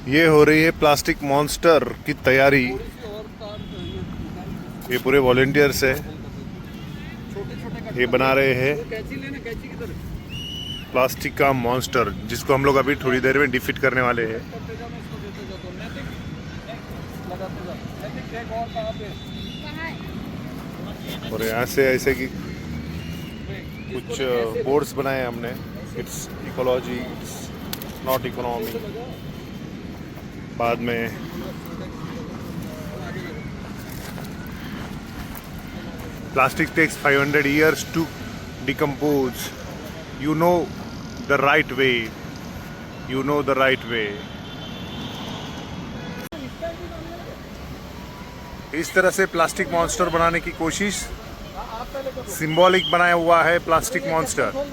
ये हो रही है प्लास्टिक मॉन्स्टर की तैयारी। ये पूरे वॉलेंटियर्स है, ये बना रहे हैं प्लास्टिक का मॉन्स्टर, जिसको हम लोग अभी थोड़ी देर में डिफीट करने वाले हैं। और यहाँ से ऐसे कि कुछ बोर्ड्स बनाए हमने। It's ecology, it's not economy. बाद में plastic takes 500 years to decompose. You know the right way. You know the right way. इस तरह से प्लास्टिक मॉन्स्टर बनाने की कोशिश। सिंबॉलिक बनाया हुआ है प्लास्टिक मॉन्स्टर।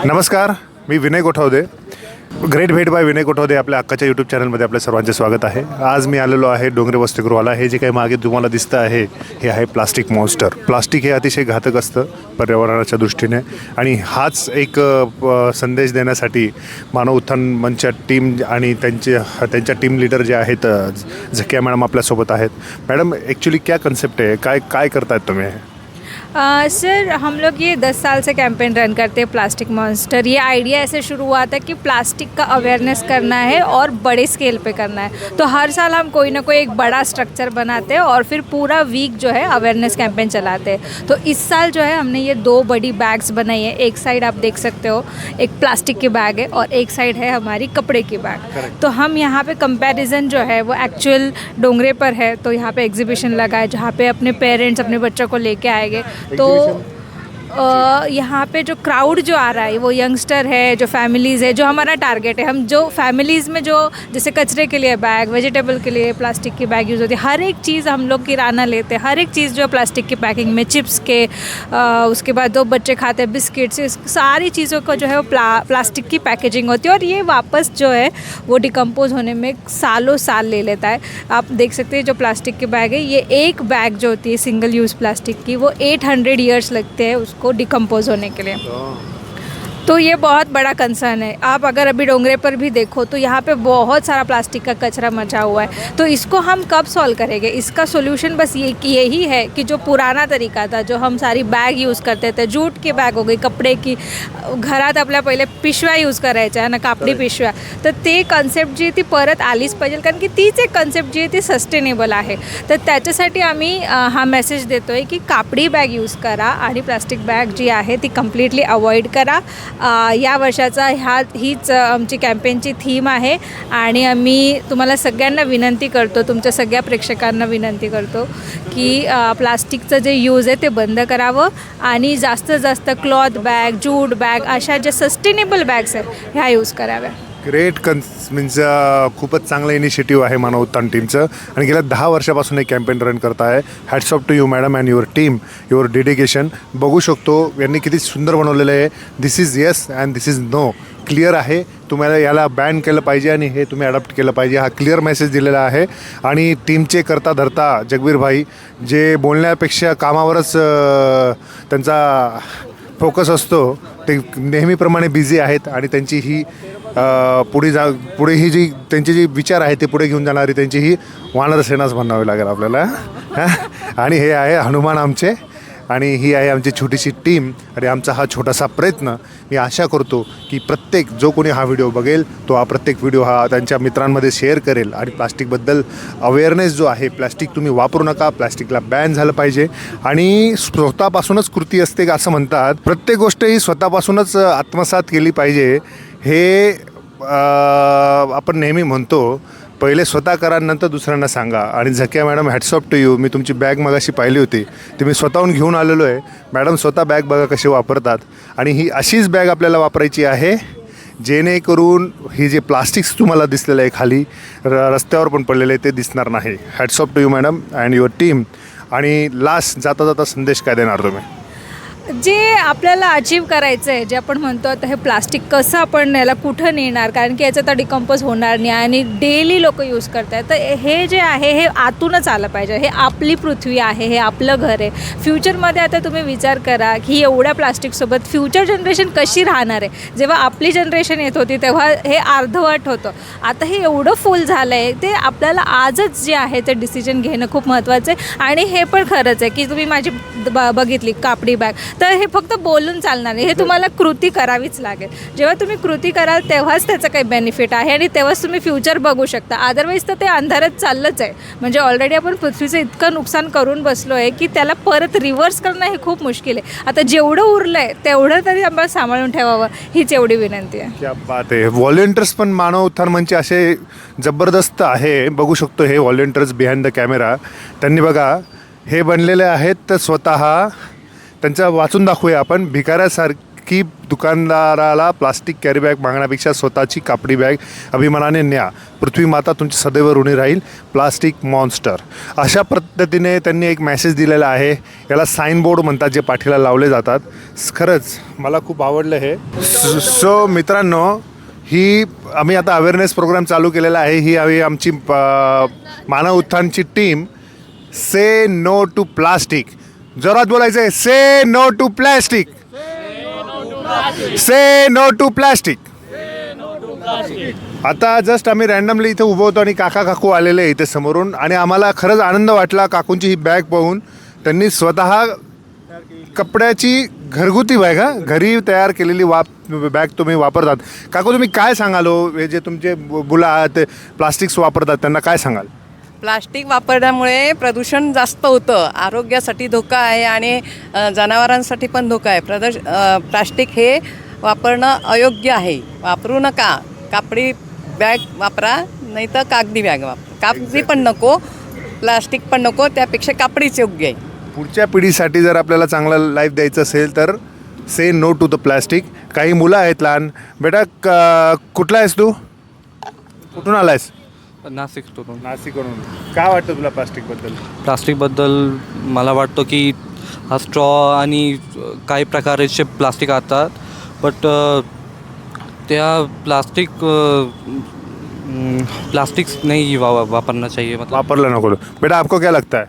नमस्कार, मी विनय गोठवदे, ग्रेट भेट बाय विनय गोठवदे आपल्या हक्काच्या यूट्यूब चॅनलमध्ये आपल्या सर्वांचे स्वागत आहे। आज मी आलेलो आहे डोंगरे वसतिगृहाला। हे जे काही मागे तुम्हाला दिसतं आहे हे आहे प्लास्टिक मॉन्स्टर। प्लास्टिक हे अतिशय घातक असतं पर्यावरणाच्या दृष्टीने, आणि हाच एक संदेश देण्यासाठी मानव उत्थान मंचच्या टीम आणि त्यांच्या टीम लीडर जे आहेत झकिया मॅडम आपल्यासोबत आहेत। मॅडम, ॲक्च्युली क्या कन्सेप्ट आहे, काय करतायत तुम्ही? सर, हम लोग ये 10 साल से कैंपेन रन करते हैं प्लास्टिक मॉन्स्टर। ये आइडिया ऐसे शुरू हुआ था कि प्लास्टिक का अवेयरनेस करना है और बड़े स्केल पे करना है। तो हर साल हम कोई ना कोई एक बड़ा स्ट्रक्चर बनाते हैं और फिर पूरा वीक जो है अवेयरनेस कैंपेन चलाते हैं। तो इस साल जो है हमने ये 2 बड़ी बैग्स बनाई है। एक साइड आप देख सकते हो एक प्लास्टिक की बैग है और एक साइड है हमारी कपड़े की बैग। तो हम यहाँ पे कंपैरिजन जो है वो एक्चुअल डोंगरे पर है, तो यहाँ पे एग्जीबिशन लगा है जहाँ पे अपने पेरेंट्स अपने बच्चों को लेके आएंगे। तो यहाँ पे जो क्राउड जो आ रहा है वो यंगस्टर है, जो फैमिलीज़ है, जो हमारा टारगेट है। हम जो फैमिलीज़ में जो जैसे कचरे के लिए बैग, वेजिटेबल के लिए प्लास्टिक की बैग यूज़ होती है, हर एक चीज़ हम लोग किराना लेते हैं, हर एक चीज़ जो प्लास्टिक की पैकिंग में, चिप्स के उसके बाद जो बच्चे खाते हैं बिस्किट्स, सारी चीज़ों को जो है वो प्लास्टिक की पैकेजिंग होती है। और ये वापस जो है वो डिकम्पोज होने में सालों साल ले लेता है। आप देख सकते हैं जो प्लास्टिक की बैग है, ये एक बैग जो होती है सिंगल यूज़ प्लास्टिक की, वो 800 ईयर्स लगते हैं को डिकम्पोज होने के लिए। तो ये बहुत बड़ा कंसर्न है। आप अगर अभी डोंगरे पर भी देखो तो यहाँ पे बहुत सारा प्लास्टिक का कचरा मचा हुआ है। तो इसको हम कब सॉल्व करेंगे? इसका सोल्यूशन बस यही है कि जो पुराना तरीका था, जो हम सारी बैग यूज़ करते थे, जूट की बैग हो गई, कपडे की, घरात आपल्या पहिले पिशव्या यूज़ करायच्या ना, कापडी पिशव्या, तर ते कन्सेप्ट जी ती परत आलीच पाहिजे, कारण की तीच एक कन्सेप्ट जी आहे ती सस्टेनेबल आहे। तर त्याच्यासाठी आम्ही हा मेसेज देतो आहे की कापडी बॅग यूज़ करा आणि प्लास्टिक बॅग जी आहे ती कम्प्लिटली अवॉइड करा। या वर्षाचा हीच आमची कॅम्पेनची थीम आहे आणि आम्ही तुम्हाला सगळ्यांना विनंती करतो, तुमच्या सगळ्या प्रेक्षकांना विनंती करतो की प्लास्टिकचं जे यूज आहे ते बंद करावं आणि जास्तीत जास्त क्लॉथ बॅग, जूट बॅग अशा ज्या सस्टेनेबल बॅग्स आहेत ह्या यूज कराव्या। ग्रेट मीन्स खूपच चांगलं इनिशिएटिव्ह आहे मानव उत्थान टीमचं, आणि गेल्या 10 वर्षापासून हे कॅम्पेन रन करत आहे। Hats off to you madam and your team, your dedication. बघू शकतो यांनी किती सुंदर बनवलेलं आहे। This is yes and this is no, clear आहे। तुम्हाला याला बॅन केलं पाहिजे आणि हे तुम्ही अडॉप्ट केलं पाहिजे, हा क्लिअर मेसेज दिलेला आहे। आणि टीमचे करता धरता जगबीर भाई, जे बोलण्यापेक्षा कामावरच त्यांचा फोकस असतो, ते नेहमीप्रमाणे बिझी आहेत आणि त्यांची ही पुढे ही जी त्यांचे जे विचार आहे ते पुढे घेऊन जाणारी त्यांची ही वानर सेनाच म्हणावी लागेल आपल्याला। आणि हे आहे हनुमान आमचे, आणि ही आहे आमची छोटीशी टीम आणि आमचा हा छोटासा प्रयत्न। मी आशा करतो की प्रत्येक जो कोणी हा व्हिडिओ बघेल तो हा प्रत्येक व्हिडिओ हा त्यांच्या मित्रांमध्ये शेअर करेल आणि प्लास्टिकबद्दल अवेअरनेस जो आहे, प्लास्टिक तुम्ही वापरू नका, प्लास्टिकला बॅन झालं पाहिजे। आणि स्वतःपासूनच कृती असते असं म्हणतात, प्रत्येक गोष्ट ही स्वतःपासूनच आत्मसात केली पाहिजे। हे आपण नेहमी म्हणतो, पहिले स्वतः करा नंतर दुसऱ्यांना सांगा। आणि Zakia madam, hats off to you. मी तुमची बॅग मगाशी पाहिली होती, ती मी स्वतःहून घेऊन आलेलो आहे। मॅडम स्वतः बॅग बघा कशी वापरतात, आणि ही अशीच बॅग आपल्याला वापरायची आहे जेणेकरून ही जे प्लास्टिक्स तुम्हाला दिसलेलं आहे खाली रस्त्यावर पण पडलेलं आहे ते दिसणार नाही। Hats off to you madam and your team. आणि लास्ट जाता जाता संदेश काय देणार तुम्ही? जे आपल्याला अचीव करायचं आहे, जे आपण म्हणतो आता हे प्लास्टिक कसं आपण याला कुठं नेणार, कारण की याचं तर डिकम्पोज होणार नाही आणि डेली लोक यूज करतात. तर हे जे आहे हे आतूनच आलं पाहिजे. हे आपली पृथ्वी आहे, हे आपलं घर आहे. फ्युचरमध्ये आता तुम्ही विचार करा की एवढ्या प्लास्टिकसोबत फ्युचर जनरेशन कशी राहणार आहे. जेव्हा आपली जनरेशन येत होती तेव्हा हे अर्धवट होतं. आता हे एवढं फुल झालं आहे, ते आपल्याला आजच जे आहे ते डिसिजन घेणं खूप महत्त्वाचं आहे. आणि हे पण खरंच आहे की तुम्ही माझी बघितली कापडी बॅग, तर हे फक्त बोलून चालणार नाही, हे तुम्हाला कृती करावीच लागेल. जेव्हा तुम्ही कृती कराल तेव्हाच त्याचं काही बेनिफिट आहे आणि तेव्हाच तुम्ही फ्युचर बघू शकता. अदरवाईज तर ते अंधारात चाललंच आहे. म्हणजे ऑलरेडी आपण पृथ्वीचं इतकं नुकसान करून बसलो आहे की त्याला परत रिव्हर्स करणं हे खूप मुश्किल आहे. आता जेवढं उरलं आहे तेवढं तरी आपण सांभाळून ठेवावं, हीच एवढी विनंती आहे. क्या बात आहे. व्हॉलेंटियर्स पण मानव उत्थान म्हणजे असे जबरदस्त आहे. बघू शकतो हे व्हॉलेंटियर्स बिहाइंड द कॅमेरा. त्यांनी बघा हे बनलेले आहेत तर स्वतः त्यांचा वाचून दाखवूया आपण. भिकाऱ्यासारखी दुकानदाराला प्लास्टिक कॅरी बॅग मागण्यापेक्षा स्वतःची कापडी बॅग अभिमानाने न्या. पृथ्वी माता तुमची सदैव ऋणी राहील. Plastic monster. अशा पद्धतीने त्यांनी एक मेसेज दिलेला आहे. याला साईन बोर्ड म्हणतात जे पाठीला लावले जातात. खरंच मला खूप आवडलं हे. सो मित्रांनो, ही आम्ही आता अवेअरनेस प्रोग्राम चालू केलेला आहे. ही हवी आमची मानव उत्थानची team. Say no to plastic. जोरात बोलायचं आहे. Say no to plastic. Say no to plastic. आता जस्ट आम्ही रॅन्डमली इथे उभं होतो आणि काकू आलेले इथे समोरून आणि आम्हाला खरंच आनंद वाटला काकूंची ही बॅग पाहून. त्यांनी स्वतः कपड्याची घरगुती बॅग, घरी तयार केलेली बॅग तुम्ही वापरतात. काकू तुम्ही काय सांगाल हो, हे जे तुमचे मुलं ते प्लास्टिक्स वापरतात त्यांना काय सांगाल? प्लास्टिक वापरल्यामुळे प्रदूषण जास्त होतं, आरोग्यासाठी धोका आहे आणि जनावरांसाठी पण धोका आहे. प्लास्टिक हे वापरणं अयोग्य आहे, वापरू नका. कापडी बॅग वापरा, नाही तर कागदी बॅग वापरा. कागदी पण नको, प्लास्टिक पण नको, त्यापेक्षा कापडीच योग्य आहे. पुढच्या पिढीसाठी जर आपल्याला चांगलं लाईफ द्यायचं असेल तर से नो टू द प्लास्टिक. काही मुलं आहेत लहान. बेटा कुठला आहेस तू, कुठून आला आहेस? नाशिकवरून. काय वाटतं तुला प्लास्टिकबद्दल? प्लास्टिकबद्दल मला वाटतं की हा स्ट्रॉ आणि काही प्रकारचे प्लास्टिक आतात, बट त्या प्लास्टिक्स नहीं वापरना चाहिए. मतलब वापरला नको. बेटा आपको क्या लगता है?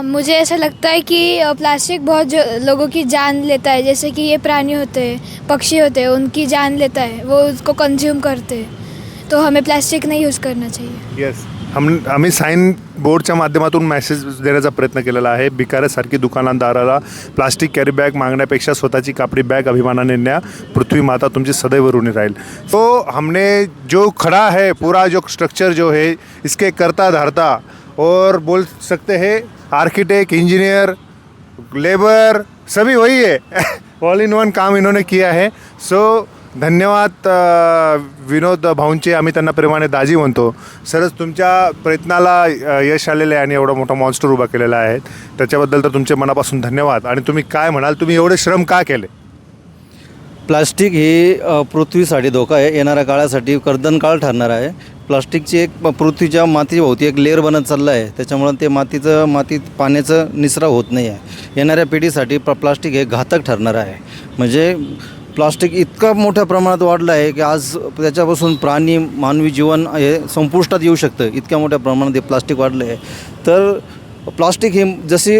मुझे ऐसा लगता है कि प्लास्टिक बहुत लोगों की जान लेता है. जैसे कि ये प्राणी होते हैं, पक्षी होते हैं, उनकी जान लेता है, वो उसको कंज्यूम करते हैं. तो हमें प्लास्टिक नहीं यूज़ करना चाहिए. येस, आम्ही साईन बोर्डच्या माध्यमातून मेसेज देण्याचा प्रयत्न केलेला आहे. भिकाऱ्यासारखी दुकानदाराला प्लास्टिक कॅरी बॅग मागण्यापेक्षा स्वतःची कापडी बॅग अभिमानाने न्या. पृथ्वी माता तुमची सदैव ऋणी राहील. तो हमने जो खड़ा है पूरा जो स्ट्रक्चर जो है इसके करता धरता और बोल सकते हैं आर्किटेक्ट, इंजीनियर, लेबर सभी वही है. ऑल इन वन काम इन्होंने किया है. सो धन्यवाद विनोद भाऊंचे. आम्ही त्यांना प्रेमाने दाजी म्हणतो. सरच तुमच्या प्रयत्नाला यश आलेले आहे आणि एवढा मोठा मॉन्स्टर उभा केलेला आहे त्याच्याबद्दल तर तुमचे मनापासून धन्यवाद. आणि तुम्ही काय म्हणाल, तुम्ही एवढे श्रम का केले? प्लास्टिक हे पृथ्वीसाठी धोका आहे. येणाऱ्या काळासाठी कर्दनकाळ ठरणार आहे. प्लास्टिकची एक पृथ्वीच्या मातीभोवती एक लेअर बनत चाललं आहे. त्याच्यामुळं ते मातीत पाण्याचं निचराव होत नाही आहे. येणाऱ्या पिढीसाठी प्लास्टिक हे घातक ठरणार आहे. म्हणजे प्लास्टिक इतका मोठ्या प्रमाणात वाढलं आहे की आज त्याच्यापासून प्राणी मानवी जीवन हे संपुष्टात येऊ शकतं. इतक्या मोठ्या प्रमाणात हे प्लास्टिक वाढलं आहे. तर प्लास्टिक ही जशी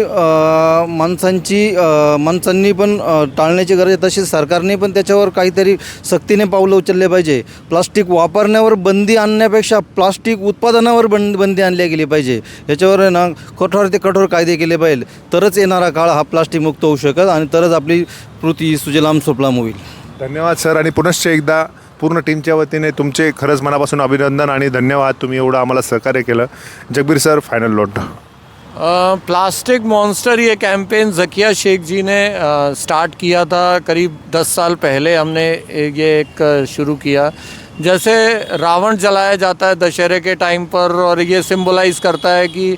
माणसांनी पण टाळण्याची गरज आहे, तशी सरकारने पण त्याच्यावर काहीतरी सक्तीने पावलं उचलले पाहिजे. प्लास्टिक वापरण्यावर बंदी आणण्यापेक्षा प्लास्टिक उत्पादनावर बंदी आणली गेली पाहिजे. याच्यावर ना कठोर ते कठोर कायदे केले पाहिजे. तरच येणारा काळ हा प्लास्टिक मुक्त होऊ शकत आणि तरच आपली पृथ्वी सुजलाम सुफलाम होईल. धन्यवाद सर. आणि पुनश्च एकदा पूर्ण टीमच्या वतीने तुमचे खरंच मनापासून अभिनंदन आणि धन्यवाद. तुम्ही एवढं आम्हाला सहकार्य केलं. Jagbir sir, final note. Plastic monster ये कैंपेन ज़किया शेख जी ने स्टार्ट किया था करीब 10 साल पहले. हमने ये एक शुरू किया. जैसे रावण जलाया जाता है दशहरे के टाइम पर और ये सिंबलाइज़ करता है कि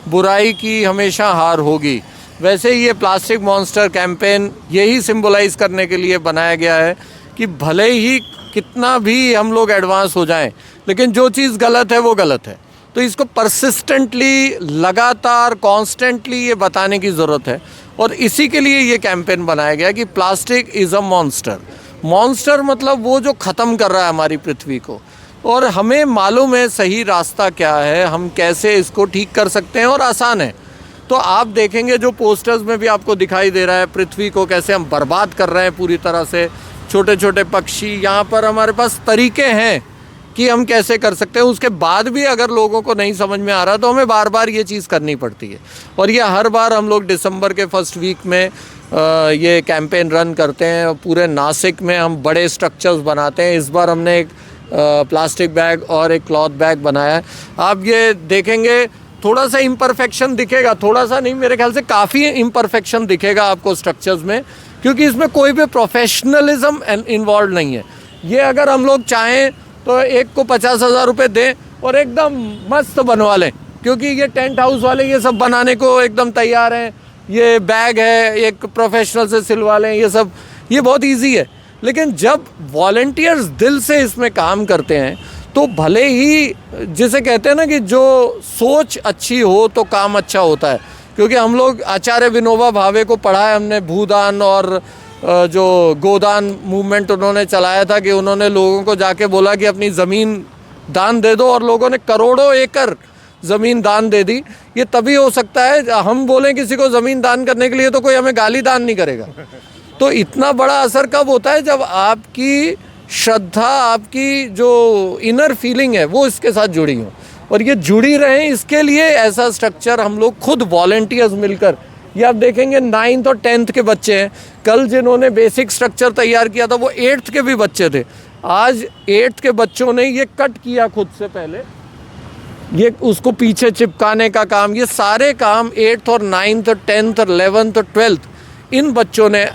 बुराई की हमेशा हार होगी, वैसे ही ये प्लास्टिक मॉन्स्टर कैंपेन यही सिंबलाइज़ करने के लिए बनाया गया है कि भले ही कितना भी हम लोग एडवांस हो जाएं, लेकिन जो चीज़ गलत है वो गलत है. तो इसको परसिस्टेंटली, लगातार, कॉन्स्टेंटली ये बताने की ज़रूरत है. और इसी के लिए ये कैंपेन बनाया गया कि plastic is a monster. Monster मतलब वो जो ख़त्म कर रहा है हमारी पृथ्वी को, और हमें मालूम है सही रास्ता क्या है, हम कैसे इसको ठीक कर सकते हैं, और आसान है। तो आप देखेंगे जो पोस्टर्स में भी आपको दिखाई दे रहा है, पृथ्वी को कैसे हम बर्बाद कर रहे हैं पूरी तरह से, छोटे छोटे पक्षी, यहाँ पर हमारे पास तरीके हैं कि हम कैसे कर सकते हैं। उसके बाद भी अगर लोगों को नहीं समझ में आ रहा तो हमें बार बार ये चीज़ करनी पड़ती है, और ये हर बार हम लोग दिसंबर के फर्स्ट वीक में ये कैंपेन रन करते हैं। पूरे नासिक में हम बड़े स्ट्रक्चर्स बनाते हैं। इस बार हमने एक प्लास्टिक बैग और एक क्लॉथ बैग बनाया है। आप ये देखेंगे थोड़ा सा इम्परफेक्शन दिखेगा, थोड़ा सा नहीं, मेरे ख्याल से काफ़ी इम्परफेक्शन दिखेगा आपको स्ट्रक्चर्स में, क्योंकि इसमें कोई भी प्रोफेशनलिज्म इन्वॉल्व नहीं है। ये अगर हम लोग चाहें तो एक को 50,000 रुपये दें और एकदम मस्त बनवा लें, क्योंकि ये टेंट हाउस वाले ये सब बनाने को एकदम तैयार हैं। ये बैग है एक प्रोफेशनल से सिलवा लें, ये सब, ये बहुत इजी है। लेकिन जब वॉलंटियर्स दिल से इसमें काम करते हैं तो भले ही, जिसे कहते हैं ना कि जो सोच अच्छी हो तो काम अच्छा होता है। क्योंकि हम लोग आचार्य विनोबा भावे को पढ़ा है हमने, भूदान और जो गोदान मूवमेंट उन्होंने चलाया था, कि उन्होंने लोगों को जाके बोला कि अपनी ज़मीन दान दे दो, और लोगों ने करोड़ों एकड़ ज़मीन दान दे दी। ये तभी हो सकता है, हम बोलें किसी को ज़मीन दान करने के लिए तो कोई हमें गाली दान नहीं करेगा। तो इतना बड़ा असर कब होता है, जब आपकी श्रद्धा, आपकी जो इनर फीलिंग है वो इसके साथ जुड़ी हो, और ये जुड़ी रहें, इसके लिए ऐसा स्ट्रक्चर हम लोग खुद वॉलंटियर्स मिलकर, ये आप देखेंगे 9th और 10th के बच्चे हैं। कल जिन्होंने बेसिक स्ट्रक्चर तैयार किया था वो 8th के भी बच्चे थे। आज 8th के बच्चों ने ये कट किया खुद से पहले, ये उसको पीछे चिपकाने का काम, ये सारे काम 8th और 9th और 10th और 11th और 12th इन बच्चों ने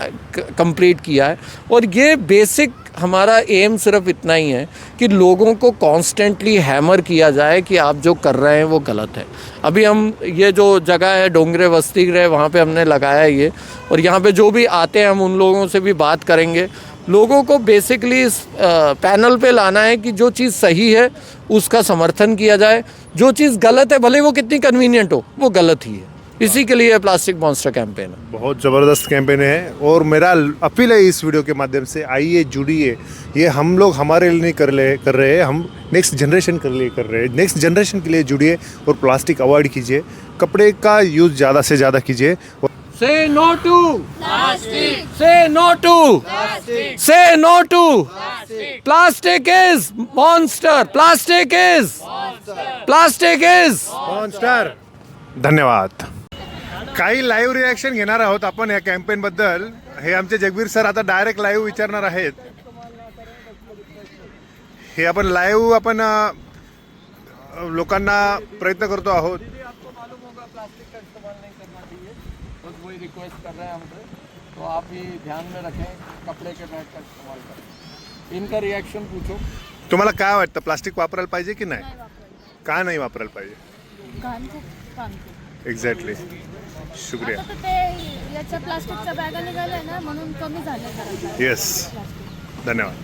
कंप्लीट किया है। और ये बेसिक हमारा एम सिर्फ इतना ही है कि लोगों को कॉन्स्टेंटली हैमर किया जाए कि आप जो कर रहे हैं वो गलत है। अभी हम ये जो जगह है डोंगरे वस्ती गृह, वहाँ पे हमने लगाया है ये, और यहाँ पे जो भी आते हैं हम उन लोगों से भी बात करेंगे। लोगों को बेसिकली इस पैनल पे लाना है कि जो चीज़ सही है उसका समर्थन किया जाए, जो चीज़ गलत है भले वो कितनी कन्वीनियंट हो वो गलत ही है। इसी के लिए प्लास्टिक मॉन्स्टर कैंपेन है। बहुत ज़बरदस्त कैंपेन है, और मेरा अपील है इस वीडियो के माध्यम से, आइए जुड़िए। ये हम लोग हमारे लिए नहीं कर रहे हैं, हम नेक्स्ट जनरेशन के लिए कर रहे हैं। नेक्स्ट जनरेशन के लिए जुड़िए और प्लास्टिक अवॉइड कीजिए, कपड़े का यूज़ ज़्यादा से ज़्यादा कीजिए। Say no to plastic. Say no to plastic. Say no to plastic. Plastic is monster. Plastic is monster. Plastic is monster. धन्यवाद। काही लाईव्ह रिॲक्शन घेणार आहोत आपण या कॅम्पेन बद्दल। हे आमचे जगबीर सर आता डायरेक्ट लाईव्ह विचारणार आहेत। हे आपण लाईव्ह आपण लोकांना प्रयत्न करतो आहोत। आपको मालूम होगा प्लास्टिक का इस्तेमाल नहीं करना चाहिए, बस वही रिक्वेस्ट कर रहे हैं हमसे, तो आप भी ध्यान में रखें, कपड़े के बैग का इस्तेमाल करें। इनका रिएक्शन पूछो। तुम्हाला काय वाटतं, प्लास्टिक वापरायला पाहिजे की नाही? का नाही वापरायला पाहिजे? एक्झॅक्टली, शुक्रिया। आता ते याच्या प्लास्टिकच्या बॅगा निघाल्या ना म्हणून कमी झालं जरा। येस, धन्यवाद।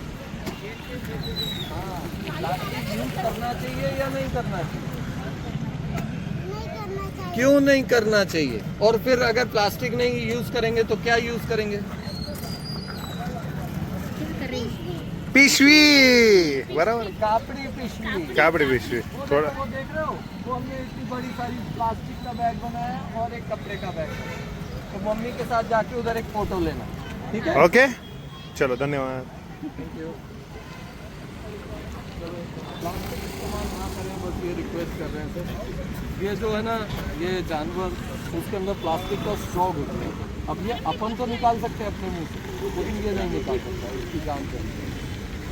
करना चाहिए या नहीं करना चाहिए? क्यों नहीं करना चाहिए? और फिर अगर प्लास्टिक नहीं यूज करेंगे तो क्या यूज करेंगे? पिशवी, बराबर, कापड़ी पिशवी। कापड़ी पिशवी। थोड़ा वो देख रहे हो, वो हमने इतनी बड़ी सारी प्लास्टिक का बैग बनाया और एक कपड़े का बैग बनाया। तो मम्मी के साथ जाके उधर एक फोटो लेना, ठीक है? ओके, चलो धन्यवाद। Thank you. प्लास्टिक इस्तेमाल ना करें, बस ये रिक्वेस्ट कर रहे हैं सर। ये जो है ना, ये जानवर, उसके अंदर प्लास्टिक का स्ट्रॉ होता है। अब ये अपन तो निकाल सकते हैं अपने मुंह से, लेकिन ये नहीं निकाल सकता, इसकी जान से।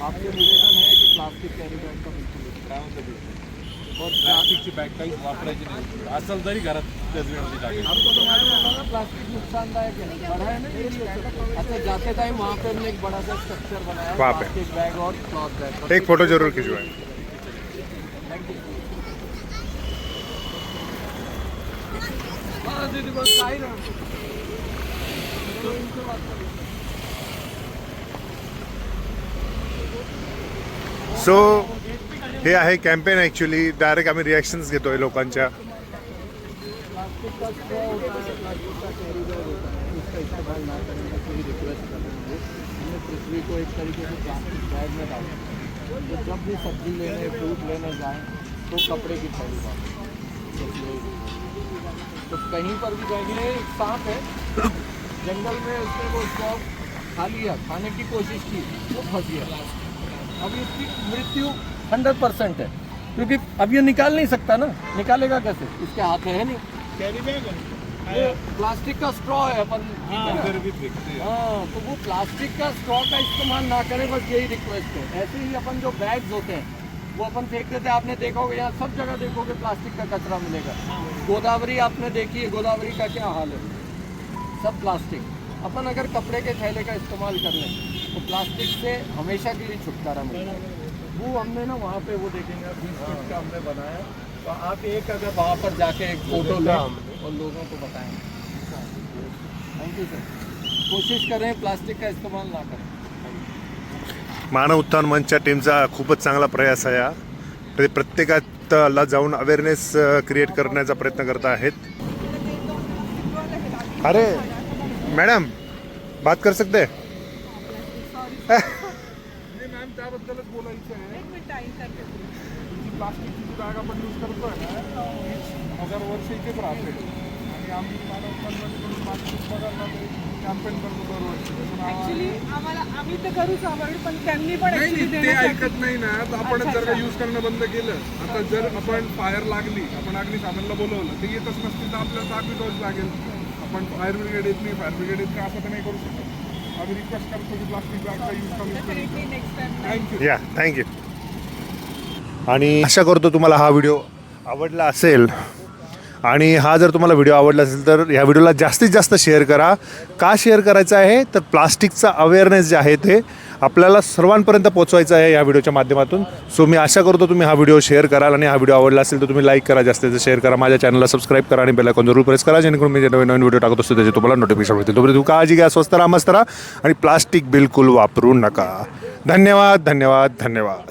आपसे निवेदन है कि प्लास्टिक कैरी बैग का बिल्कुल और प्लास्टिकची बॅग काहीच वापरायची नाही, असेल तरी घरात डस्टबिनमध्ये टाकायची। आपको तो मालूम होगा ना प्लास्टिक नुकसानदायक है, बड़ा है ना ये। अच्छा, जाते टाइम वहाँ पे हमने एक बड़ा सा स्ट्रक्चर बनाया, वहाँ पे। प्लास्टिक बैग और क्लॉथ बैग। एक फोटो जरूर खिंचवाएं। हाँ दीदी, बस आई रहा हूँ। तो इनसे बात करो। सो हे आहे कॅम्पेन। ॲक्च्युली डायरेक्ट आम्ही रिॲक्शन्स घेतोय लोकांच्या। प्लास्टिक का स्ट्रॉ होता है, प्लास्टिक का कैरी बैग होता है। इस्तेमाल ना करें, मैं पूरी रिक्वेस्ट कर रहा हूँ। हमने पृथ्वी को एक तरीके से प्लास्टिक बैग में डाला, तो जब भी सब्जी लेने फ्रूट लेने जाएँ तो कपड़े की थैली वापस। तो कहीं पर भी जाएंगे, एक सांप है जंगल में, उसने वो स्टॉक खा लिया, खाने की कोशिश की, वो फंस गया। अभी इसकी मृत्यु 100% है, क्योंकि अब ये निकाल नहीं सकता ना, निकालेगा कैसे, इसके हाथ है नहीं। कैरी बैग ये प्लास्टिक का स्ट्रॉ है अपन, इधर भी फेंकते हैं। हाँ, तो वो प्लास्टिक का स्ट्रॉ का इस्तेमाल ना करें, बस यही रिक्वेस्ट है। ऐसे ही अपन जो बैग्स होते हैं वो अपन फेंक देते हैं, आपने देखा होगा, यहाँ सब जगह देखोगे प्लास्टिक का कचरा मिलेगा। गोदावरी आपने देखी है, गोदावरी का क्या हाल है, सब प्लास्टिक। अपन अगर कपड़े के थैले का इस्तेमाल कर लें तो प्लास्टिक से हमेशा के लिए छुटकारा मिलेगा। वो हमने ना वहाँ पे वो देखेंगे 20 फीट का हमने बनाया, तो आप एक अगर वहाँ पर जाके एक फ़ोटो लें और लोगों को बताएं। Thank you sir. कोशिश करें प्लास्टिक का इस्तेमाल ना करें। मानव उत्थान मंचच्या टीमचा खूपच चांगला प्रयास आहे हा. ते प्रत्येकाला जाऊन अवेअरनेस क्रिएट करण्याचा प्रयत्न करत आहेत. अरे मॅडम बात कर सकते हैं? नाही मॅम, त्याबद्दलच बोलायचं आहे. प्लास्टिकची जी बॅग आपण यूज करतोय ना, 1000 वर्ष इथेच राहते. आणि आम्ही मानवतांमध्ये प्लास्टिक बघायला कॅम्पेन करतो दरवर्षी. ॲक्च्युली आम्ही तर करूच आवड, पण त्यांनी पण नाही actually ते देण्यासाठी- ऐकत नाही ना, तर आपण अच्छा, जर का अच्छा. यूज करणं बंद केलं, आता जर आपण फायर लागली, आपण अग्निशामनला बोलवलं, ते येतच नसतील तर आपल्याला दाखवितच लागेल. आपण फायर ब्रिगेड येत नाही, फायर ब्रिगेड येत नाही असं तर नाही करू शकत. आम्ही रिक्वेस्ट करतो की प्लास्टिक बॅगचा यूज कमी Definitely next time. थँक्यू. या थँक्यू. आणि आशा करतो तुम्हाला हा व्हिडिओ आवडला असेल, आणि हा जर तुम्हाला व्हिडिओ आवडला असेल तर ह्या व्हिडिओला जास्तीत जास्त शेअर करा. का शेअर करायचं आहे तर प्लास्टिकचा अवेअरनेस जे आहे ते आपल्याला सर्वांपर्यंत पोहोचवायचं आहे या व्हिडिओच्या माध्यमातून. सो मी आशा करतो तुम्ही हा व्हिडिओ शेअर कराल, आणि हा व्हिडिओ आवडला असेल तर तुम्ही लाईक करा, जास्तीत जास्त शेअर करा, माझ्या चॅनलला सबस्क्राईब करा आणि बेल आयकॉन जरूर प्रेस करा, जेणेकरून मी जे नवीन नवीन व्हिडिओ टाकत असतो त्याचे तुम्हाला नोटिफिकेशन मिळतील. तोपर्यंत तुम्ही काळजी घ्या, स्वस्त राहा, मस्त राहा, आणि प्लास्टिक बिलकुल वापरू नका. धन्यवाद धन्यवाद धन्यवाद.